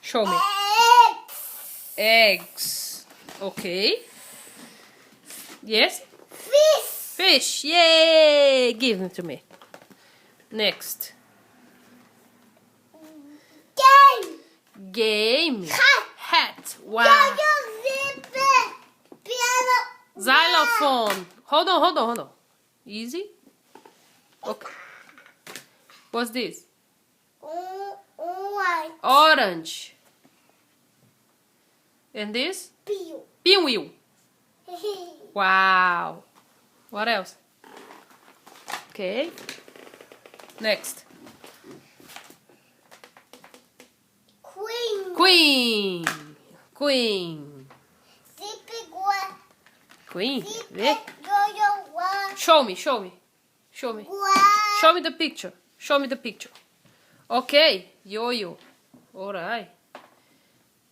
Show me. Eggs. Okay. Yes? Fish. Fish. Yay! Give them to me. Next. Game. Game. Hat. Hat. Wow. Yo-yo, zipper. Piano. Xylophone. Hold on. Easy. Okay. What's this? White. Orange. And this? Peel. Pinwheel. Wow. What else? Okay. Next. Queen. Queen. Zipper. Queen. Zipper. Vê? Yo-yo. Show me. Show me the picture. Okay. Yo-yo. Alright.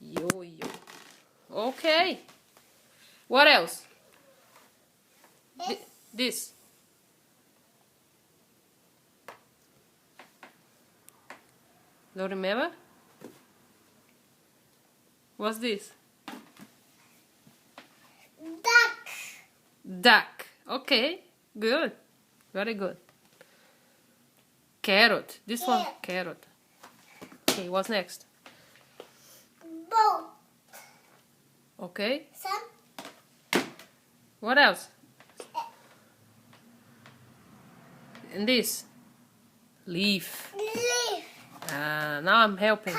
Yo-yo. Okay. What else? This. Don't remember? What's this? Duck. Duck. Okay. Good. Very good. Carrot. This one, carrot. Okay, what's next? Boat. Okay. Sun. What else? And this? Leaf. Leaf. Now I'm helping.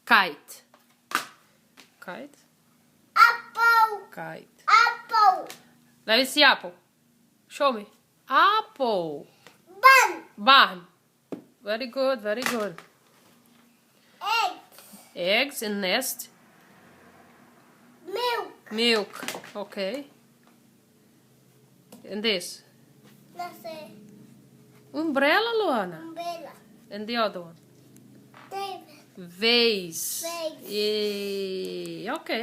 Kite. Kite? Apple. Kite. Apple. Let me see apple. Show me. Apple. Bun. Very good. Egg. Eggs and nest. Milk. Okay. And this? Let's say Umbrella, Luana. umbrella. And the other one? David. Vase. Vase. Yay. Okay.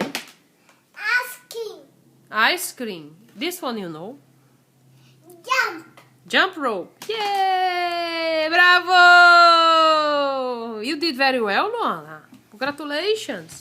Asking. Ice cream. This one you know. Jump. Jump rope. Yay! Bravo! You did very well, Luana. Congratulations.